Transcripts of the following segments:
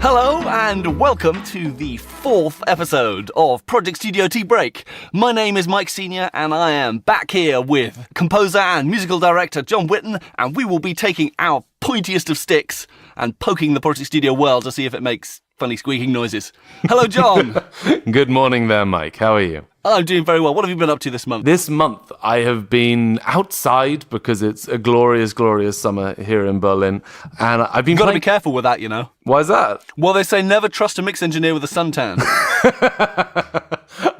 Hello and welcome to the 4th episode of Project Studio Tea Break. My name is Mike Senior and I am back here with composer and musical director John Whitten, and we will be taking our pointiest of sticks and poking the Project Studio world to see if it makes funny squeaking noises. Hello, John. Good morning there, Mike. How are you? I'm doing very well. What have you been up to this month? This month, I have been outside because it's a glorious, glorious summer here in Berlin. And I've been You've got to be careful with that, you know. Why is that? Well, they say never trust a mix engineer with a suntan.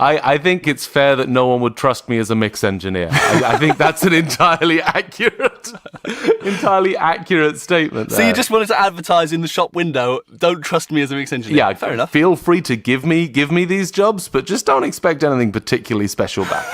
I think it's fair that no one would trust me as a mix engineer. I think that's an entirely accurate statement there. So you just wanted to advertise in the shop window, don't trust me as a mix engineer. Yeah, fair enough. Feel free to give me these jobs, but just don't expect anything particularly special back.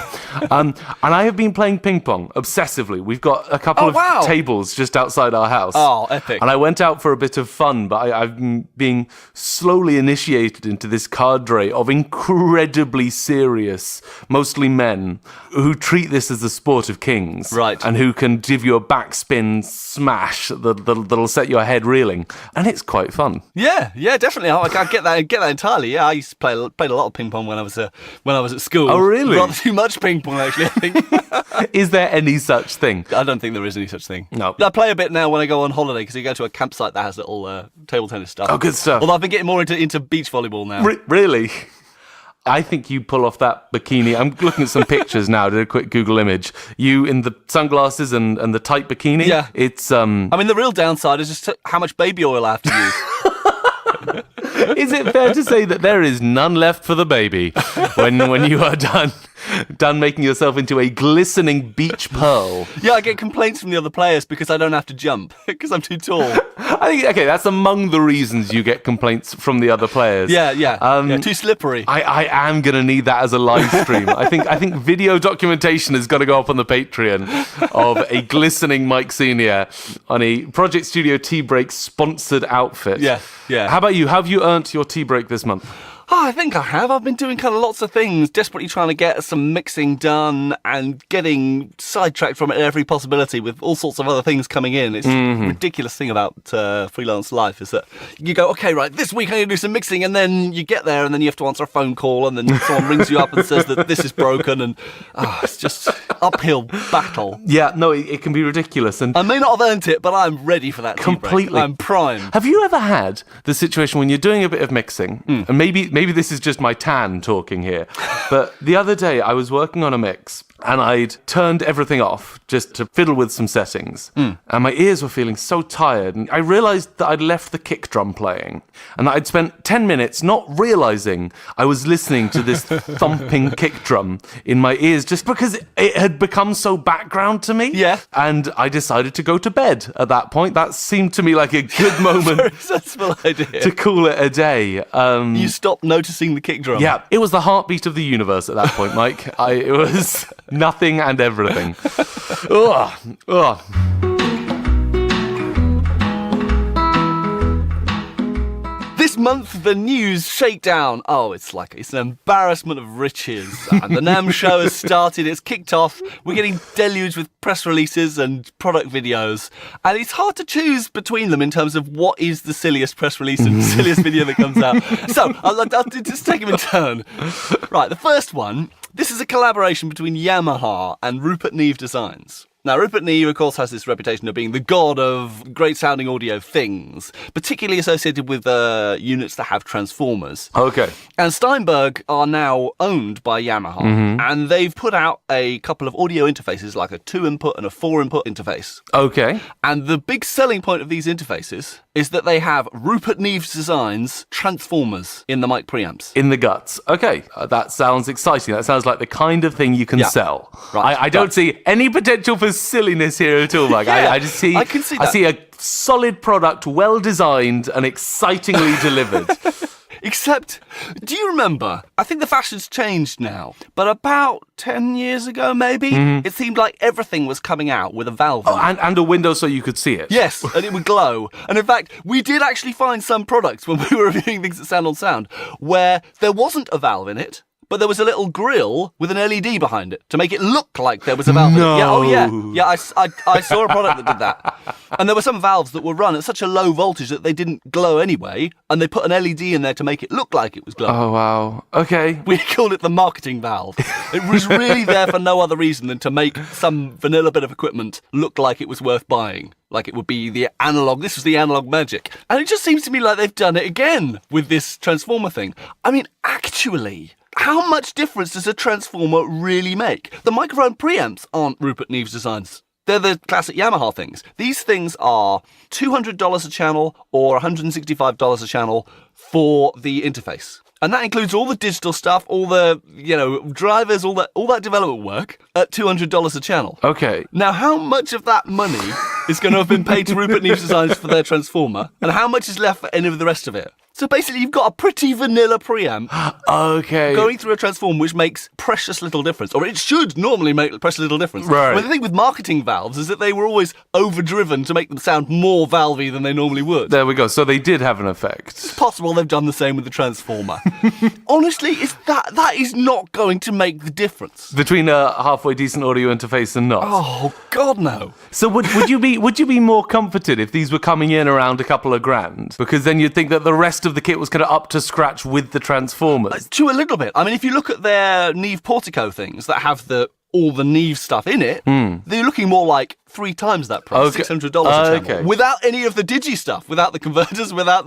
And I have been playing ping pong obsessively. We've got a couple of tables just outside our house. Oh, epic. And I went out for a bit of fun, but I've been being slowly initiated into this cadre of incredibly serious, mostly men, who treat this as the sport of kings. Right. And who can give you a backspin smash that'll set your head reeling. And it's quite fun. Yeah, definitely. I get that entirely. Yeah, I used to played a lot of ping pong when I was at school. Oh, really? Rather too much ping pong, actually, I think. Is there any such thing? I don't think there is any such thing. No. I play a bit now when I go on holiday, because you go to a campsite that has little table tennis stuff. Oh, good stuff. Although I've been getting more into beach volleyball now. Really? I think you pull off that bikini. I'm looking at some pictures now, did a quick Google image. You in the sunglasses and the tight bikini. Yeah. It's I mean, the real downside is just how much baby oil I have to use. Is it fair to say that there is none left for the baby when you are done making yourself into a glistening beach pearl? Yeah, I get complaints from the other players because I don't have to jump, because I'm too tall. I think, okay, that's among the reasons you get complaints from the other players. Yeah, too slippery. I am going to need that as a live stream. I think video documentation has got to go up on the Patreon of a glistening Mike Senior on a Project Studio Tea Break sponsored outfit. Yeah. How about you? Have you earned your tea break this month? Oh, I think I have. I've been doing kind of lots of things, desperately trying to get some mixing done and getting sidetracked from it at every possibility with all sorts of other things coming in. It's a ridiculous thing about freelance life is that you go, okay, right, this week I'm going to do some mixing, and then you get there and then you have to answer a phone call and then someone rings you up and says that this is broken, and it's just uphill battle. Yeah, no, it can be ridiculous. And I may not have earned it, but I'm ready for that completely. Tea break. I'm primed. Have you ever had the situation when you're doing a bit of mixing, and maybe this is just my tan talking here, but the other day I was working on a mix and I'd turned everything off just to fiddle with some settings, and my ears were feeling so tired, and I realised that I'd left the kick drum playing and that I'd spent 10 minutes not realising I was listening to this thumping kick drum in my ears just because it had become so background to me. Yeah. And I decided to go to bed at that point. That seemed to me like a good moment. Very sensible idea. To call it a day. You stopped noticing the kick drum. Yeah, it was the heartbeat of the universe at that point, Mike. It was nothing and everything. Ugh. This month, the news shakedown. Oh, it's an embarrassment of riches. And the NAMM show has started. It's kicked off. We're getting deluged with press releases and product videos. And it's hard to choose between them in terms of what is the silliest press release and silliest video that comes out. So, I'll just take them in turn. Right, the first one. This is a collaboration between Yamaha and Rupert Neve Designs. Now, Rupert Neve, of course, has this reputation of being the god of great-sounding audio things, particularly associated with units that have transformers. Okay. And Steinberg are now owned by Yamaha, and they've put out a couple of audio interfaces, like a 2-input and a 4-input interface. Okay. And the big selling point of these interfaces is that they have Rupert Neve Designs transformers in the mic preamps. In the guts. Okay. That sounds exciting. That sounds like the kind of thing you can sell. Right. I don't see any potential for silliness here at all, Mike. Yeah, I just see, I can see that. I see a solid product, well designed and excitingly delivered. Except, do you remember, I think the fashion's changed now, but about 10 years ago, maybe, it seemed like everything was coming out with a valve in it. And a window so you could see it. Yes, and it would glow. And in fact, we did actually find some products when we were reviewing things at Sound on Sound where there wasn't a valve in it, but there was a little grill with an LED behind it to make it look like there was a valve. No. Yeah, oh yeah. Yeah, I saw a product that did that. And there were some valves that were run at such a low voltage that they didn't glow anyway, and they put an LED in there to make it look like it was glowing. Oh, wow. Okay. We called it the marketing valve. It was really there for no other reason than to make some vanilla bit of equipment look like it was worth buying. Like it would be the analog. This was the analog magic. And it just seems to me like they've done it again with this transformer thing. I mean, actually, how much difference does a transformer really make? The microphone preamps aren't Rupert Neve's designs. They're the classic Yamaha things. These things are $200 a channel or $165 a channel for the interface. And that includes all the digital stuff, all the, drivers, all that development work at $200 a channel. Okay. Now, how much of that money is going to have been paid to Rupert Neve's Designs for their transformer, and how much is left for any of the rest of it? So basically, you've got a pretty vanilla preamp going through a transformer which makes precious little difference, or it should normally make precious little difference. Right. But the thing with marketing valves is that they were always overdriven to make them sound more valvey than they normally would. There we go. So they did have an effect. It's possible they've done the same with the transformer. Honestly, that is not going to make the difference. Between a halfway decent audio interface and not. Oh, God, no. So would you be more comforted if these were coming in around a couple of grand? Because then you'd think that the rest of the kit was kind of up to scratch with the transformers. To a little bit. I mean, if you look at their Neve Portico things that have all the Neve stuff in it, they're looking more like 3 times that price, $600 a channel, without any of the digi stuff, without the converters, without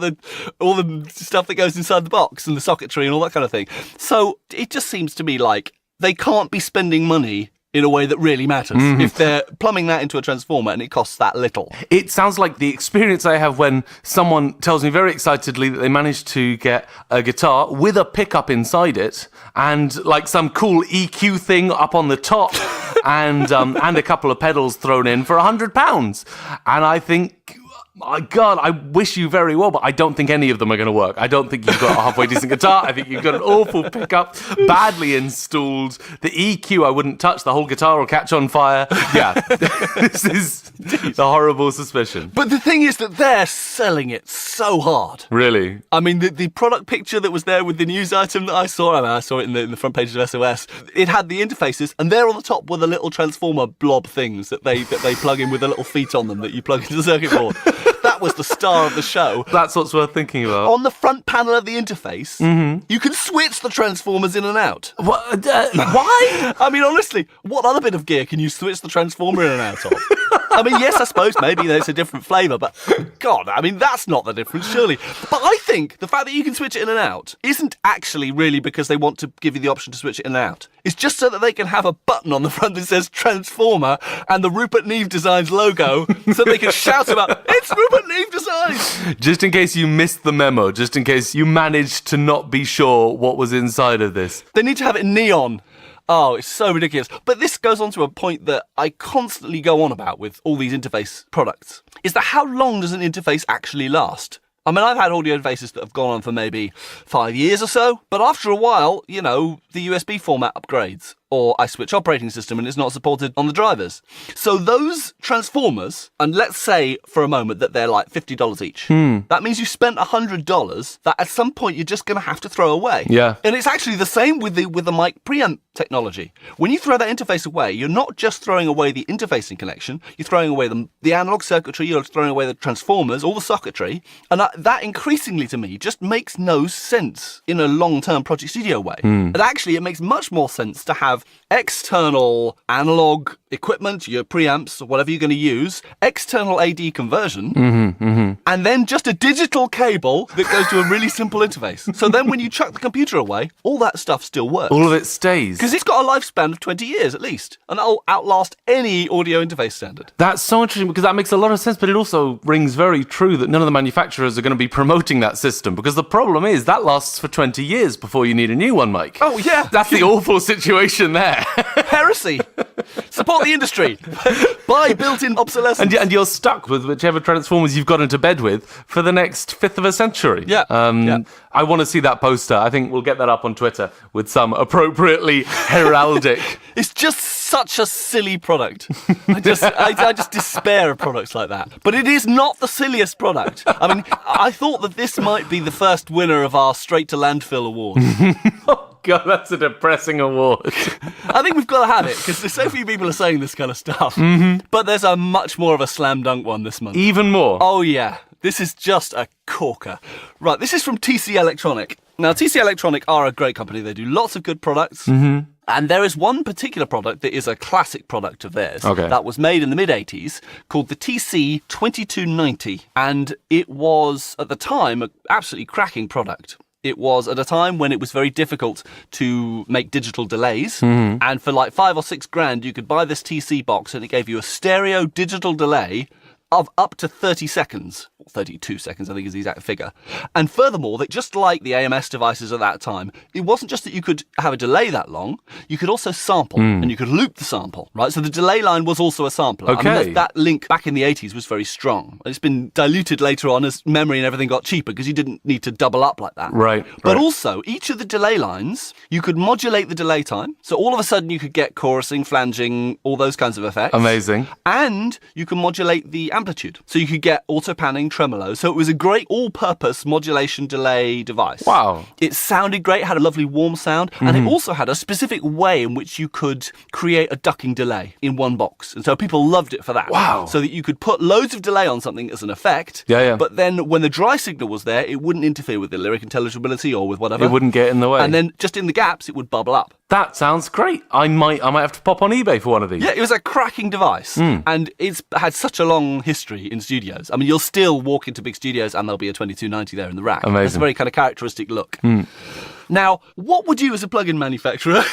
all the stuff that goes inside the box and the socketry and all that kind of thing. So it just seems to me like they can't be spending money in a way that really matters if they're plumbing that into a transformer and it costs that little. It sounds like the experience I have when someone tells me very excitedly that they managed to get a guitar with a pickup inside it and like some cool EQ thing up on the top and a couple of pedals thrown in for £100. And I think, my God, I wish you very well, but I don't think any of them are going to work. I don't think you've got a halfway decent guitar. I think you've got an awful pickup, badly installed. The EQ I wouldn't touch. The whole guitar will catch on fire. Yeah, this is the horrible suspicion. But the thing is that they're selling it so hard. Really? I mean, the product picture that was there with the news item that I saw, I saw it in the front page of SOS. It had the interfaces, and there on the top were the little transformer blob things that they plug in with the little feet on them that you plug into the circuit board. That was the star of the show. That's what's worth thinking about. On the front panel of the interface, you can switch the transformers in and out. What? Why? I mean, honestly, what other bit of gear can you switch the transformer in and out of? I mean, yes, I suppose maybe there's a different flavour, but God, I mean, that's not the difference, surely. But I think the fact that you can switch it in and out isn't actually really because they want to give you the option to switch it in and out. It's just so that they can have a button on the front that says Transformer and the Rupert Neve Designs logo so they can shout about, it's Rupert Neve Designs! Just in case you missed the memo, just in case you managed to not be sure what was inside of this. They need to have it in neon. Oh, it's so ridiculous. But this goes on to a point that I constantly go on about with all these interface products, is that how long does an interface actually last? I mean, I've had audio interfaces that have gone on for maybe 5 years or so, but after a while, the USB format upgrades, or I switch operating system and it's not supported on the drivers. So those transformers, and let's say for a moment that they're like $50 each, that means you spent $100 that at some point you're just going to have to throw away. Yeah. And it's actually the same with the mic preamp technology. When you throw that interface away, you're not just throwing away the interfacing connection, you're throwing away the analog circuitry, you're throwing away the transformers, all the socketry, and that increasingly to me just makes no sense in a long-term Project Studio way. And actually it makes much more sense to have external analog equipment, your preamps, or whatever you're going to use, external AD conversion, and then just a digital cable that goes to a really simple interface. So then when you chuck the computer away, all that stuff still works. All of it stays. Because it's got a lifespan of 20 years at least, and that'll outlast any audio interface standard. That's so interesting because that makes a lot of sense, but it also rings very true that none of the manufacturers are going to be promoting that system because the problem is that lasts for 20 years before you need a new one, Mike. Oh, yeah. That's the awful situation there. Heresy. Support the industry. Buy built-in obsolescence. And you're stuck with whichever transformers you've got into bed with for the next fifth of a century. Yeah. I want to see that poster. I think we'll get that up on Twitter with some appropriately heraldic. It's just such a silly product. I just despair of products like that. But it is not the silliest product. I mean, I thought that this might be the first winner of our Straight To Landfill Award. Oh, God, that's a depressing award. I think we've got to have it, because there's so few people are saying this kind of stuff. But there's a much more of a slam dunk one this month. Even more. Oh, yeah. This is just a corker. Right, this is from TC Electronic. Now, TC Electronic are a great company. They do lots of good products. And there is one particular product that is a classic product of theirs that was made in the mid-80s called the TC 2290. And it was, at the time, an absolutely cracking product. It was at a time when it was very difficult to make digital delays. And for like $5 or $6 grand, you could buy this TC box and it gave you a stereo digital delay of up to 30 seconds, 32 seconds, I think is the exact figure. And furthermore, that just like the AMS devices at that time, it wasn't just that you could have a delay that long, you could also sample, and you could loop the sample, right? So the delay line was also a sampler. Okay. I mean, that link back in the 80s was very strong. It's been diluted later on as memory and everything got cheaper, because you didn't need to double up like that. Right. But also, each of the delay lines, you could modulate the delay time. So all of a sudden you could get chorusing, flanging, all those kinds of effects. Amazing. And you can modulate the amplitude. So you could get auto panning, tremolo. So it was a great all-purpose modulation delay device. Wow. It sounded great, had a lovely warm sound, and it also had a specific way in which you could create a ducking delay in one box. And so people loved it for that. Wow. So that you could put loads of delay on something as an effect. Yeah. But then when the dry signal was there, it wouldn't interfere with the lyric intelligibility or with whatever. It wouldn't get in the way. And then just in the gaps, it would bubble up. That sounds great. I might have to pop on eBay for one of these. Yeah, it was a cracking device. And it's had such a long history in studios. I mean, you'll still walk into big studios and there'll be a 2290 there in the rack. Amazing. It's a very kind of characteristic look. Now, what would you as a plug-in manufacturer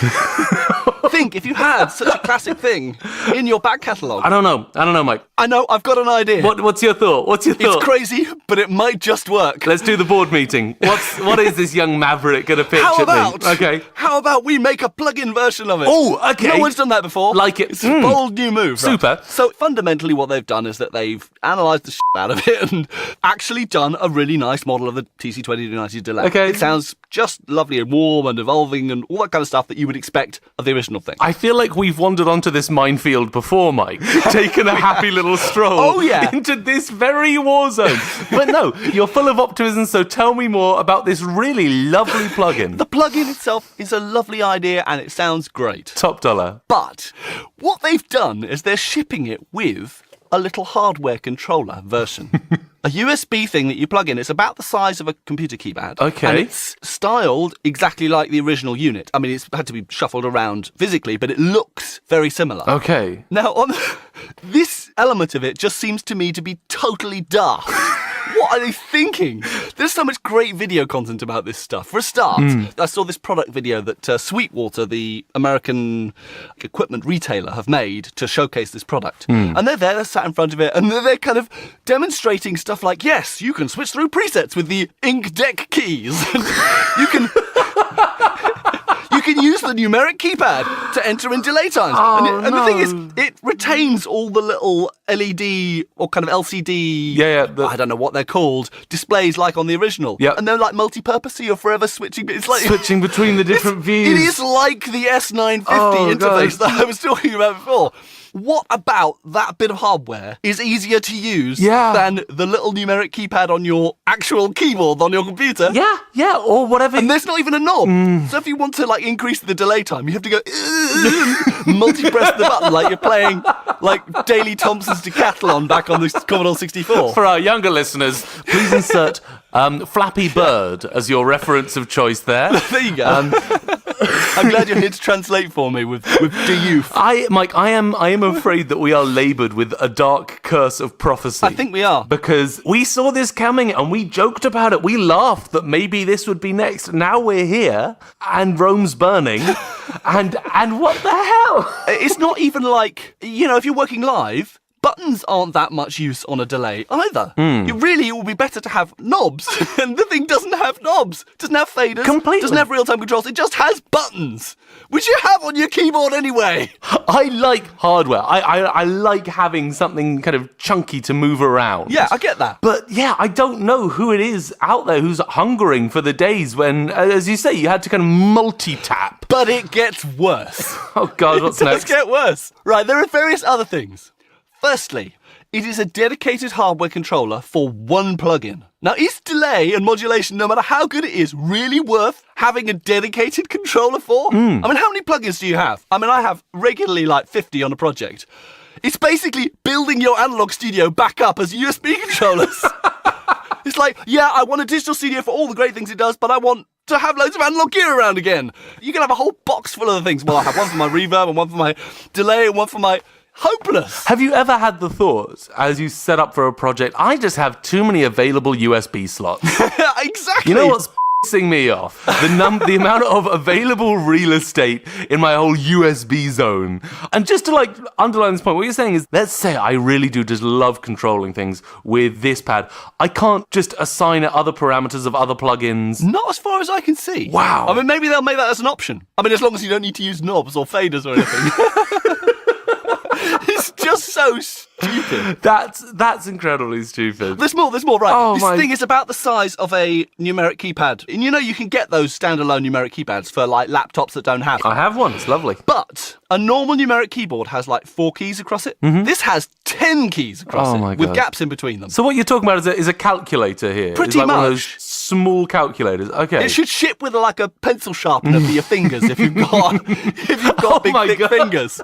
think if you had such a classic thing in your back catalogue? I don't know, Mike. I know, I've got an idea. What's your thought? It's crazy, but it might just work. Let's do the board meeting. What is this young maverick going to pitch at me? Okay. How about we make a plug-in version of it? Oh, okay. No one's done that before. Like it. It's a bold new move. Right? Super. So fundamentally what they've done is that they've analysed the shit out of it and actually done a really nice model of the TC2290 delay. Okay. It sounds just lovely and warm and evolving and all that kind of stuff that you would expect of the original thing. I feel like we've wandered onto this minefield before, Mike. Taken a happy little stroll into this very war zone. But no, you're full of optimism, so tell me more about this really lovely plugin. The plugin itself is a lovely idea and it sounds great. Top dollar. But what they've done is they're shipping it with a little hardware controller version. A USB thing that you plug in. It's about the size of a computer keypad. Okay. And it's styled exactly like the original unit. I mean, it's had to be shuffled around physically, but it looks very similar. Okay. Now, this element of it just seems to me to be totally daft. What are they thinking? There's so much great video content about this stuff. For a start, I saw this product video that Sweetwater, the American equipment retailer, have made to showcase this product. And they're sat in front of it, and they're kind of demonstrating stuff like, yes, you can switch through presets with the ink deck keys. You can... You can use the numeric keypad to enter in delay times. And the thing is, it retains all the little LED or kind of LCD, I don't know what they're called, displays like on the original. Yep. And they're like multi-purpose, so you're forever switching. It's like switching between the different views. It is like the S950 interface that I was talking about before. What about that bit of hardware is easier to use than the little numeric keypad on your actual keyboard on your computer? Yeah, or whatever. And there's not even a knob. So if you want to like increase the delay time, you have to go multi-press the button like you're playing like Daley Thompson's Decathlon back on the Commodore 64. For our younger listeners, please insert Flappy Bird as your reference of choice there. There you go. I'm glad you're here to translate for me with de-youth. Mike, I am afraid that we are laboured with a dark curse of prophecy. I think we are. Because we saw this coming and we joked about it. We laughed that maybe this would be next. Now we're here and Rome's burning. and what the hell? It's not even like, if you're working live, buttons aren't that much use on a delay either. It would be better to have knobs. And the thing doesn't have knobs. It doesn't have faders. Completely. Doesn't have real-time controls. It just has buttons, which you have on your keyboard anyway. I like hardware. I like having something kind of chunky to move around. Yeah, I get that. But yeah, I don't know who it is out there who's hungering for the days when, as you say, you had to kind of multi-tap. But it gets worse. Oh God, what's next? It does get worse. Right, there are various other things. Firstly, it is a dedicated hardware controller for one plugin. Now, is delay and modulation, no matter how good it is, really worth having a dedicated controller for? I mean, how many plugins do you have? I mean, I have regularly like 50 on a project. It's basically building your analog studio back up as USB controllers. It's like, yeah, I want a digital studio for all the great things it does, but I want to have loads of analog gear around again. You can have a whole box full of the things. Well, I have one for my reverb and one for my delay and one for my... Hopeless. Have you ever had the thought, as you set up for a project, I just have too many available USB slots? Exactly. You know what's pissing me off? The amount of available real estate in my whole USB zone. And just to like underline this point, what you're saying is, let's say I really do just love controlling things with this pad. I can't just assign it other parameters of other plugins. Not as far as I can see. Wow. I mean, maybe they'll make that as an option. I mean, as long as you don't need to use knobs or faders or anything. It's just so stupid. That's incredibly stupid. There's more, right. Oh, this thing is about the size of a numeric keypad. And you know you can get those standalone numeric keypads for like laptops that don't have them. I have one, it's lovely. But a normal numeric keyboard has like 4 keys across it. This has 10 keys across it with gaps in between them. So what you're talking about is a calculator here. Pretty it's like much. One of those small calculators. Okay. It should ship with like a pencil sharpener for your fingers if you've got big thick fingers.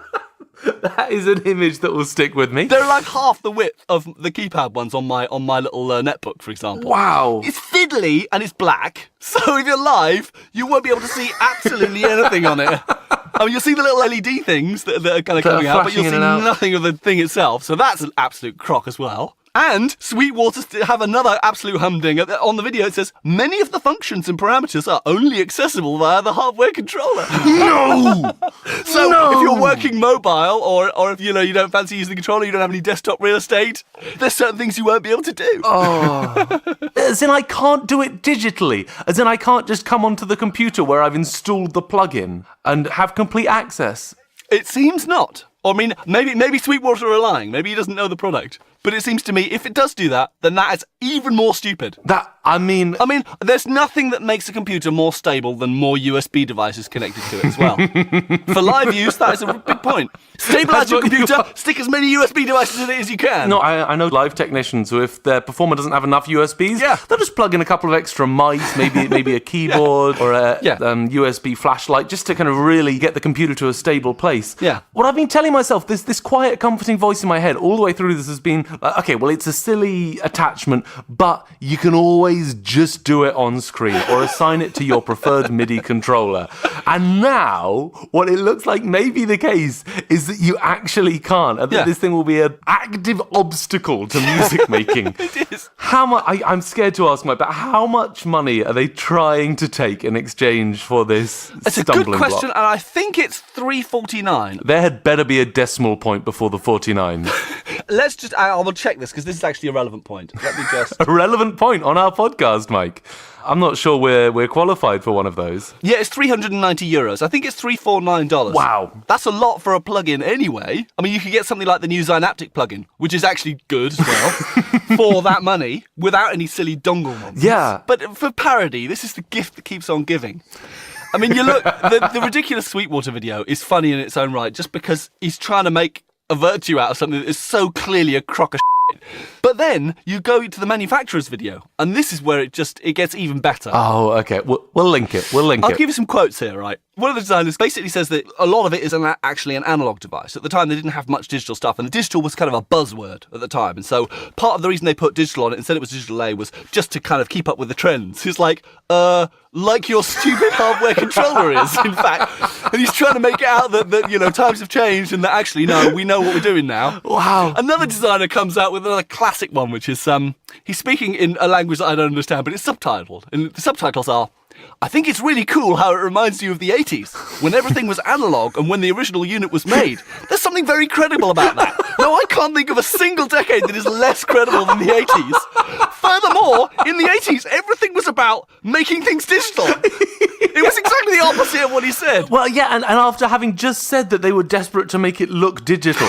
That is an image that will stick with me. They're like half the width of the keypad ones on my little netbook, for example. Wow. It's fiddly and it's black, so if you're live, you won't be able to see absolutely anything on it. I mean, you'll see the little LED things that are kind of coming out, but you'll see nothing of the thing itself, so that's an absolute crock as well. And Sweetwater have another absolute humdinger. On the video it says, many of the functions and parameters are only accessible via the hardware controller. No! So if you're working mobile or if you don't fancy using the controller, you don't have any desktop real estate, there's certain things you won't be able to do. Oh. As in I can't do it digitally. As in I can't just come onto the computer where I've installed the plugin and have complete access. It seems not. Or I mean, maybe Sweetwater are lying. Maybe he doesn't know the product. But it seems to me, if it does do that, then that is even more stupid. I mean, there's nothing that makes a computer more stable than more USB devices connected to it as well. For live use, that is a big point. Stabilize your computer, stick as many USB devices in it as you can. No, I know live technicians who, if their performer doesn't have enough USBs, they'll just plug in a couple of extra mics, maybe a keyboard or a USB flashlight, just to kind of really get the computer to a stable place. Yeah. What I've been telling myself, this quiet, comforting voice in my head all the way through this has been, okay, well, it's a silly attachment, but you can always just do it on screen or assign it to your preferred MIDI controller. And now, what it looks like may be the case is that you actually can't, and that this thing will be an active obstacle to music making. It is. How much? I'm scared to ask, but how much money are they trying to take in exchange for this It's a stumbling good question, block? and I think it's $3.49. There had better be a decimal point before the 49. I will check this, because this is actually a relevant point. Let me just... A relevant point on our podcast, Mike. I'm not sure we're qualified for one of those. Yeah, it's €390. I think it's $349. Wow. That's a lot for a plugin anyway. I mean, you could get something like the new Synaptic plugin, which is actually good as well, for that money, without any silly dongle nonsense. Yeah. But for parody, this is the gift that keeps on giving. I mean, you look, the ridiculous Sweetwater video is funny in its own right, just because he's trying to make a virtue out of something that is so clearly a crock of shit. But then you go to the manufacturer's video, and this is where it gets even better. Oh, okay. We'll link it. I'll give you some quotes here, right? One of the designers basically says that a lot of it is actually an analog device. At the time, they didn't have much digital stuff, and the digital was kind of a buzzword at the time. And so part of the reason they put digital on it and said it was digital A was just to kind of keep up with the trends. It's like your stupid hardware controller is, in fact. And he's trying to make it out that times have changed and that actually, no, we know what we're doing now. Wow. Another designer comes out with another classic one, which is, he's speaking in a language that I don't understand, but it's subtitled. And the subtitles are, I think it's really cool how it reminds you of the 80s, when everything was analog and when the original unit was made. There's something very credible about that. No, I can't think of a single decade that is less credible than the 80s. Furthermore, in the 80s, everything was about making things digital. It was exactly the opposite of what he said. Well, yeah, and after having just said that they were desperate to make it look digital.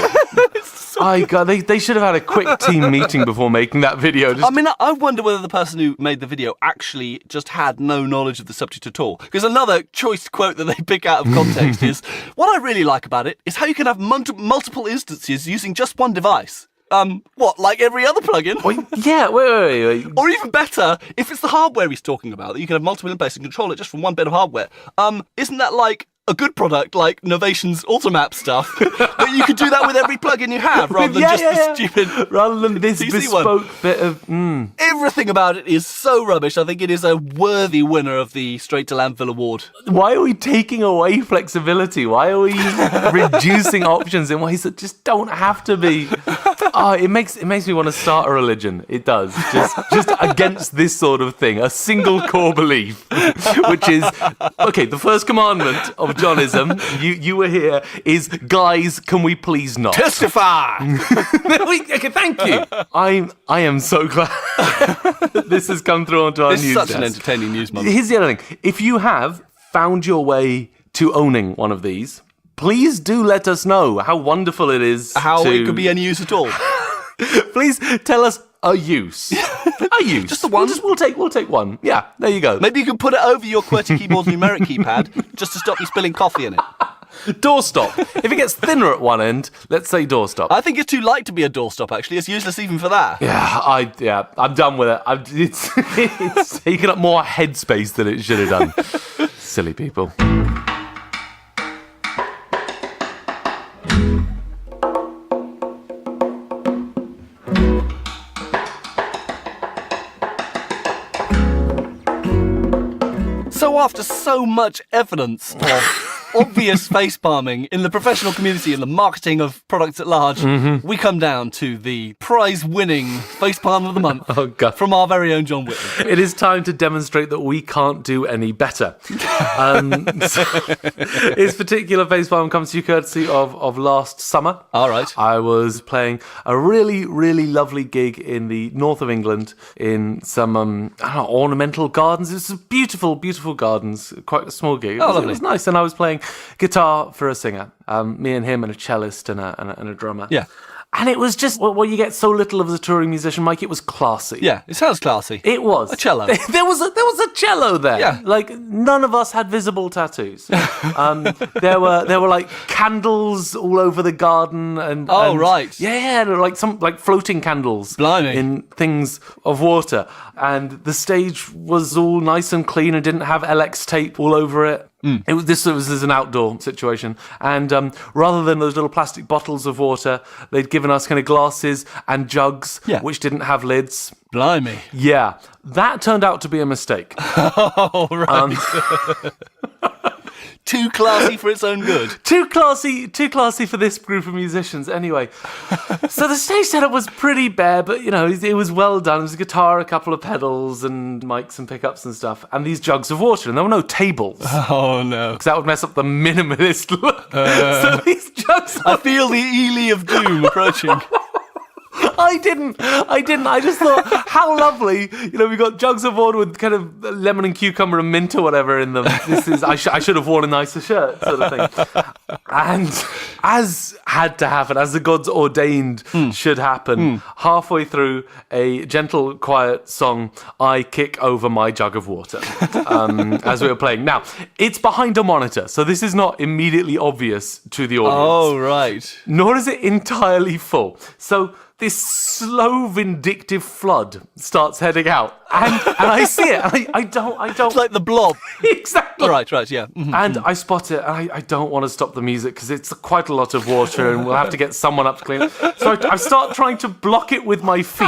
God, they should have had a quick team meeting before making that video. I wonder whether the person who made the video actually just had no knowledge of the subject at all. Because another choice quote that they pick out of context is, what I really like about it is how you can have multiple instances using just one device. What, like every other plugin? Well, yeah, wait. Or even better, if it's the hardware he's talking about, that you can have multiple inputs and control it just from one bit of hardware, isn't that like a good product like Novation's Automap stuff? That you could do that with every plugin you have rather than the stupid rather than this PC bespoke bit of Everything about it is so rubbish. I think it is a worthy winner of the Straight To Landfill Award. Why are we taking away flexibility? Why are we reducing options in ways that just don't have to be? Oh, it makes me want to start a religion. It does. Just against this sort of thing. A single core belief, which is, okay, the first commandment of Johnism, you were here, is, guys, can we please not? Testify! Okay, thank you. I am so glad that this has come through onto our news It's such desk. an entertaining news month. Here's the other thing. If you have found your way to owning one of these, please do let us know how wonderful it is. How it could be any use at all. Please tell us a use. A use. Just the one? We'll take one. Yeah, there you go. Maybe you can put it over your QWERTY keyboard's numeric keypad just to stop you spilling coffee in it. Doorstop. If it gets thinner at one end, let's say doorstop. I think it's too light to be a doorstop, actually. It's useless even for that. I'm done with it. It's taken up more headspace than it should have done. Silly people. So after so much evidence of obvious face palming in the professional community and the marketing of products at large, we come down to the prize-winning Facepalm of the Month from our very own John Whitman. It is time to demonstrate that we can't do any better. This particular facepalm comes to you courtesy of last summer. All right. I was playing a really, really lovely gig in the north of England in some ornamental gardens. It was some beautiful, beautiful gardens. Quite a small gig. Lovely. It was nice, and I was playing guitar for a singer. Me and him and a cellist and a drummer. Yeah. And it was just what you get so little of as a touring musician, Mike. It was classy. Yeah, it sounds classy. It was a cello. There was a cello there. Yeah, like none of us had visible tattoos. There were like candles all over the garden and right. Yeah, like some like floating candles. Blimey. In things of water, and the stage was all nice and clean and didn't have LX tape all over it. This was an outdoor situation, and rather than those little plastic bottles of water, they'd given us kind of glasses and jugs, which didn't have lids. Blimey. Yeah, that turned out to be a mistake. Oh, right. Too classy for its own good. Too classy for this group of musicians. Anyway, so the stage setup was pretty bare, but it was well done. It was a guitar, a couple of pedals, and mics and pickups and stuff, and these jugs of water. And there were no tables. Oh no, because that would mess up the minimalist look. So these jugs. I feel the Ely of doom approaching. I didn't. I just thought, how lovely. We got jugs of water with kind of lemon and cucumber and mint or whatever in them. I should have worn a nicer shirt, sort of thing. And as had to happen, as the gods ordained should happen, halfway through a gentle, quiet song, I kick over my jug of water as we were playing. Now, it's behind a monitor, so this is not immediately obvious to the audience. Oh, right. Nor is it entirely full. So this slow, vindictive flood starts heading out. And I see it. I don't. It's like the Blob. Exactly. Right, yeah. Mm-hmm. And I spot it, and I don't want to stop the music because it's quite a lot of water, and we'll have to get someone up to clean it. So I start trying to block it with my feet,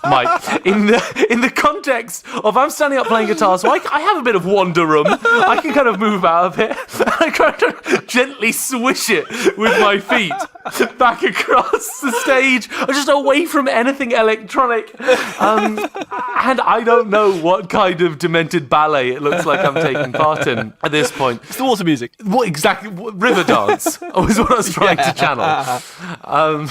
Mike. In the context of I'm standing up playing guitar, so I have a bit of wander room. I can kind of move about a bit. I kind of gently swish it with my feet back across the stage, just away from anything electronic. And I don't know what kind of demented ballet it looks like I'm taking part in at this point. It's the water music. What exactly? River dance was what I was trying to channel.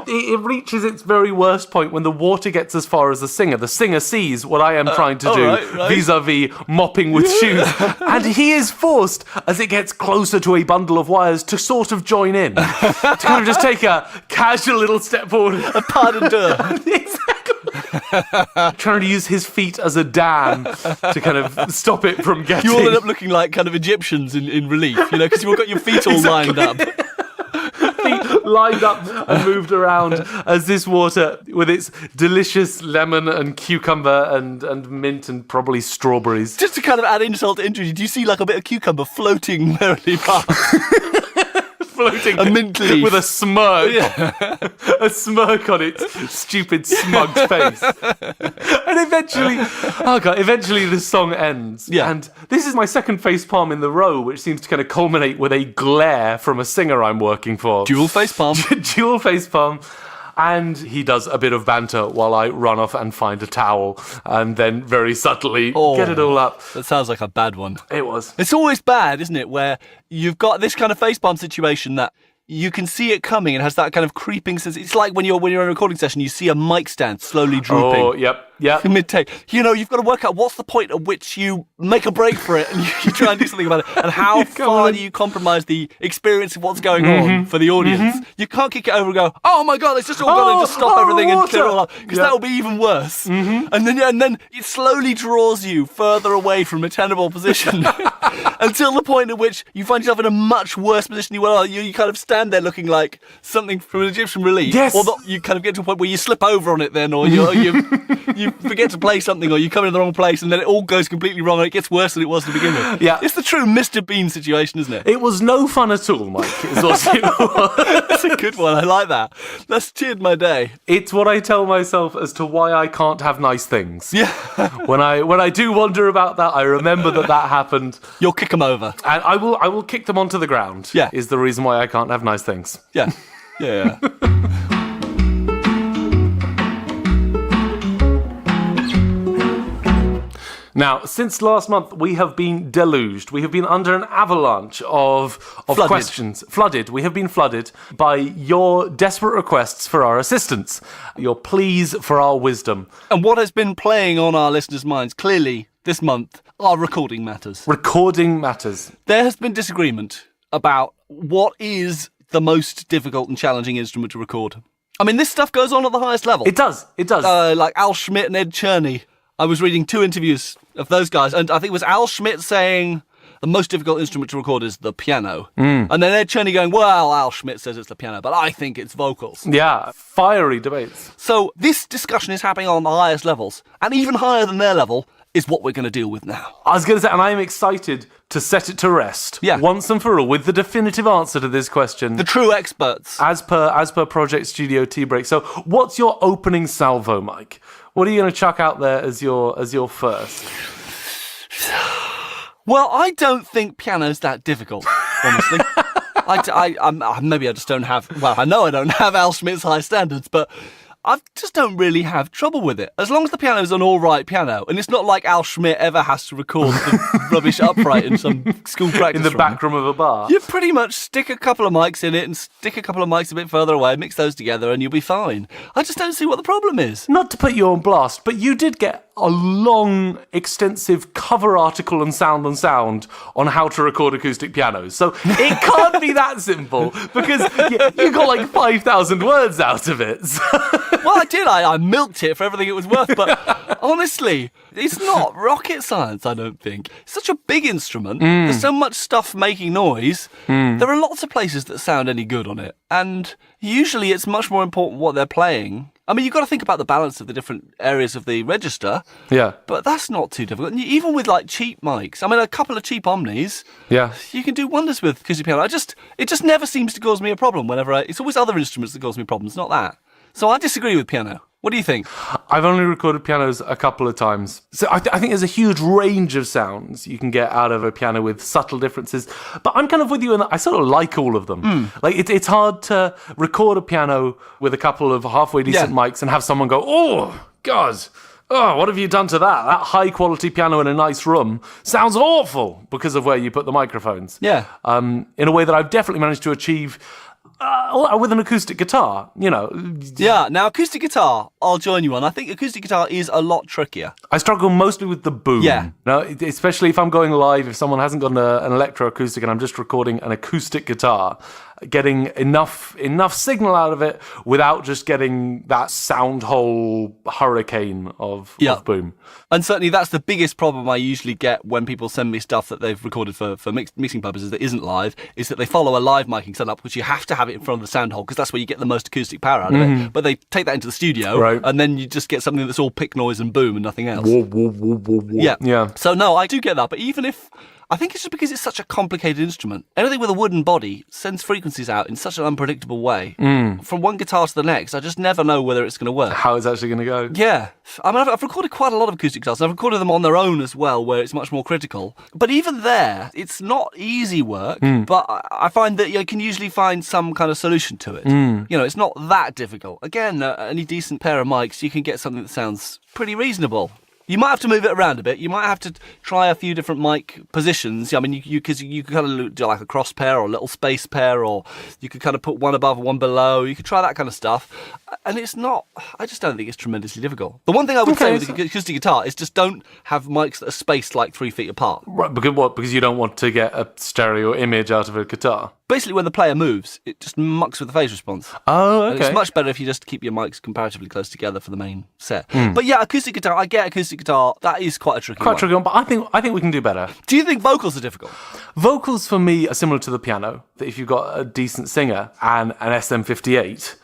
It reaches its very worst point when the water gets as far as the singer. The singer sees what I am trying to do vis-a-vis mopping with shoes. And he is forced, as it gets closer to a bundle of wires, to sort of join in. To kind of just take a casual little step forward. A pas de deux. Exactly. Trying to use his feet as a dam to kind of stop it from getting... You all end up looking like kind of Egyptians in relief, because you've all got your feet all lined up. lined up and moved around as this water, with its delicious lemon and cucumber and mint and probably strawberries. Just to kind of add insult to injury, do you see like a bit of cucumber floating merrily past? Floating a mint leaf. with a smirk, a smirk on its stupid smug face, and eventually the song ends. Yeah. And this is my second facepalm in the row, which seems to kind of culminate with a glare from a singer I'm working for. Dual facepalm. Dual facepalm. And he does a bit of banter while I run off and find a towel and then very subtly get it all up. That sounds like a bad one. It was. It's always bad, isn't it, where you've got this kind of facepalm situation that you can see it coming and has that kind of creeping sense. It's like when you're in a recording session, you see a mic stand slowly drooping. Oh, yep. Mid-take. You know, you've got to work out what's the point at which you make a break for it and you try and do something about it. And how far do you compromise the experience of what's going on for the audience? You can't kick it over and go, oh my God, it's just all gone and just stop everything and clear it all up. Because that will be even worse. And then it slowly draws you further away from a tenable position until the point at which you find yourself in a much worse position you were. You kind of stand there looking like something from an Egyptian relief. Yes. Or you kind of get to a point where you slip over on it then, or you forget to play something, or you come in the wrong place, and then it all goes completely wrong, and it gets worse than it was to begin with. Yeah. It's the true Mr. Bean situation, isn't it? It was no fun at all, Mike, is what it was. That's a good one. I like that. That's cheered my day. It's what I tell myself as to why I can't have nice things. Yeah. When I do wonder about that, I remember that happened. You'll kick them over. And I will kick them onto the ground. Yeah. Is the reason why I can't have nice things. Yeah. Yeah. Now, since last month, we have been deluged. We have been under an avalanche of questions. Flooded. We have been flooded by your desperate requests for our assistance, your pleas for our wisdom. And what has been playing on our listeners' minds, clearly, this month, are recording matters. Recording matters. There has been disagreement about what is the most difficult and challenging instrument to record. I mean, this stuff goes on at the highest level. It does. Like Al Schmidt and Ed Cherney. I was reading 2 interviews of those guys, and I think it was Al Schmidt saying the most difficult instrument to record is the piano. And then Ed Cherney going, well, Al Schmidt says it's the piano, but I think it's vocals. Yeah, fiery debates. So this discussion is happening on the highest levels, and even higher than their level is what we're going to deal with now. I was going to say, and I am excited to set it to rest once and for all with the definitive answer to this question. The true experts. As per Project Studio T-Break. So what's your opening salvo, Mike? What are you going to chuck out there as your first? Well, I don't think piano's that difficult, honestly. Maybe I just don't have... Well, I know I don't have Al Schmidt's high standards, but I just don't really have trouble with it. As long as the piano's an all right piano, and it's not like Al Schmidt ever has to record the rubbish upright in some school practice in the back room of a bar. You pretty much stick a couple of mics in it and stick a couple of mics a bit further away, mix those together, and you'll be fine. I just don't see what the problem is. Not to put you on blast, but you did get a long, extensive cover article and sound on how to record acoustic pianos. So it can't be that simple, because you got like 5,000 words out of it. Well, I did. I milked it for everything it was worth, but honestly, it's not rocket science, I don't think. It's such a big instrument. There's so much stuff making noise. There are lots of places that sound any good on it, and usually it's much more important what they're playing. I mean, you've got to think about the balance of the different areas of the register. Yeah. But that's not too difficult. And even with, like, cheap mics, I mean, a couple of cheap Omnis, you can do wonders with acoustic piano. It just never seems to cause me a problem whenever it's always other instruments that cause me problems, not that. So I disagree with piano. What do you think? I've only recorded pianos a couple of times. So I think there's a huge range of sounds you can get out of a piano with subtle differences. But I'm kind of with you in that I sort of like all of them. Like, it's hard to record a piano with a couple of halfway decent mics and have someone go, oh, God, oh, what have you done to that? That high-quality piano in a nice room sounds awful because of where you put the microphones. Yeah. In a way that I've definitely managed to achieve with an acoustic guitar, you know. Yeah, now acoustic guitar, I'll join you on. I think acoustic guitar is a lot trickier. I struggle mostly with the boom. Yeah. Now, especially if I'm going live, if someone hasn't got an electroacoustic and I'm just recording an acoustic guitar, getting enough signal out of it without just getting that sound hole hurricane of boom. And certainly that's the biggest problem I usually get when people send me stuff that they've recorded for mixing purposes that isn't live, is that they follow a live miking setup, which you have to have it in front of the sound hole because that's where you get the most acoustic power out of it. But they take that into the studio, and then you just get something that's all pick noise and boom and nothing else. Yeah. So no, I do get that. But even if... I think it's just because it's such a complicated instrument. Anything with a wooden body sends frequencies out in such an unpredictable way. From one guitar to the next, I just never know whether it's going to work. How it's actually going to go. Yeah. I mean, I've recorded quite a lot of acoustic guitars. I've recorded them on their own as well, where it's much more critical. But even there, it's not easy work, but I find that you can usually find some kind of solution to it. You know, it's not that difficult. Again, any decent pair of mics, you can get something that sounds pretty reasonable. You might have to move it around a bit. You might have to try a few different mic positions. I mean, you could kind of do like a cross pair or a little space pair, or you could kind of put one above and one below. You could try that kind of stuff. And it's not, I just don't think it's tremendously difficult. The one thing I would say with the acoustic guitar is just don't have mics that are spaced like 3 feet apart. Right, because what? Because you don't want to get a stereo image out of a guitar? Basically, when the player moves, it just mucks with the phase response. Oh, okay. And it's much better if you just keep your mics comparatively close together for the main set. But yeah, acoustic guitar, I get acoustic guitar. That is quite a tricky one. Tricky one, but I think we can do better. Do you think vocals are difficult? Vocals for me are similar to the piano. That if you've got a decent singer and an SM58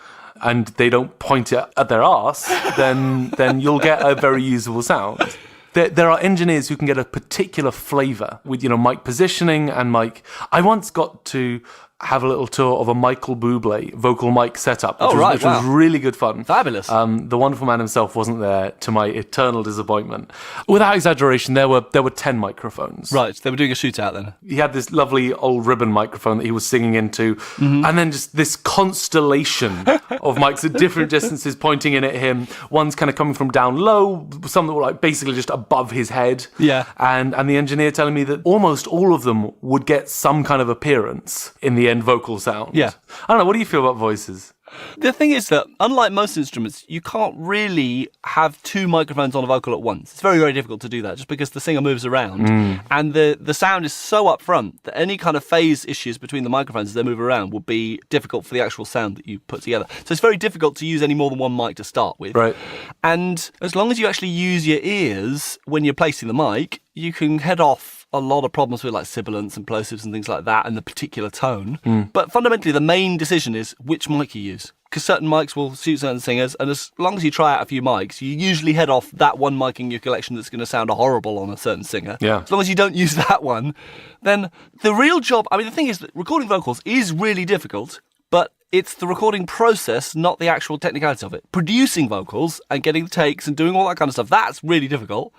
and they don't point it at their arse, then you'll get a very usable sound. There are engineers who can get a particular flavour with, mic positioning and mic. I once got to have a little tour of a Michael Bublé vocal mic setup, which was really good fun. Fabulous. The wonderful man himself wasn't there, to my eternal disappointment. Without exaggeration, there were 10 microphones. Right, they were doing a shootout then. He had this lovely old ribbon microphone that he was singing into, and then just this constellation of mics at different distances pointing in at him. One's kind of coming from down low, some that were like basically just above his head. Yeah. And the engineer telling me that almost all of them would get some kind of appearance in the end vocal sound. Yeah. I don't know, what do you feel about voices? The thing is that, unlike most instruments, you can't really have 2 microphones on a vocal at once. It's very, very difficult to do that, just because the singer moves around, and the sound is so up front that any kind of phase issues between the microphones as they move around will be difficult for the actual sound that you put together. So it's very difficult to use any more than one mic to start with. Right. And as long as you actually use your ears when you're placing the mic, you can head off a lot of problems with like sibilants and plosives and things like that and the particular tone. But fundamentally, the main decision is which mic you use. Because certain mics will suit certain singers, and as long as you try out a few mics, you usually head off that one mic in your collection that's going to sound horrible on a certain singer. Yeah. As long as you don't use that one, then the real job... I mean, the thing is that recording vocals is really difficult, but it's the recording process, not the actual technicality of it. Producing vocals and getting the takes and doing all that kind of stuff, that's really difficult.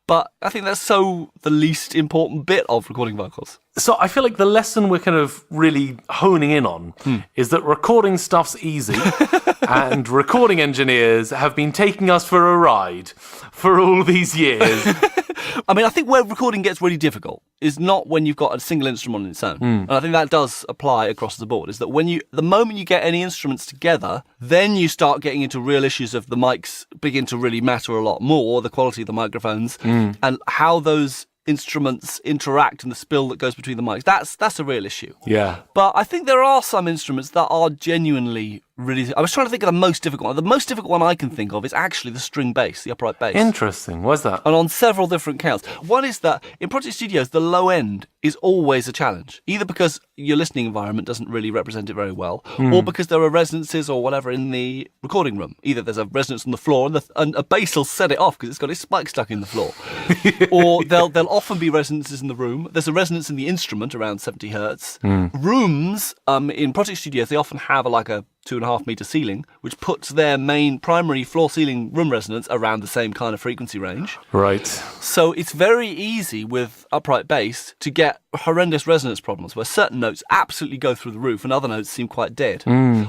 But I think that's the least important bit of recording vocals. So I feel like the lesson we're kind of really honing in on is that recording stuff's easy and recording engineers have been taking us for a ride for all these years. I mean, I think where recording gets really difficult is not when you've got a single instrument on its own. And I think that does apply across the board, is that the moment you get any instruments together, then you start getting into real issues of the mics begin to really matter a lot more, the quality of the microphones, and how those instruments interact and the spill that goes between the mics. That's a real issue. Yeah. But I think there are some instruments that are genuinely really... I was trying to think of the most difficult one. The most difficult one I can think of is actually the string bass, the upright bass. Interesting. What's that? And on several different counts. One is that in Project Studios, the low end is always a challenge, either because your listening environment doesn't really represent it very well, or because there are resonances or whatever in the recording room. Either there's a resonance on the floor and a bass will set it off because it's got its spike stuck in the floor. Or there'll often be resonances in the room. There's a resonance in the instrument around 70 hertz. Rooms, in Project Studios, they often have like a 2.5 metre ceiling, which puts their main primary floor ceiling room resonance around the same kind of frequency range. Right. So it's very easy with upright bass to get horrendous resonance problems where certain notes absolutely go through the roof and other notes seem quite dead.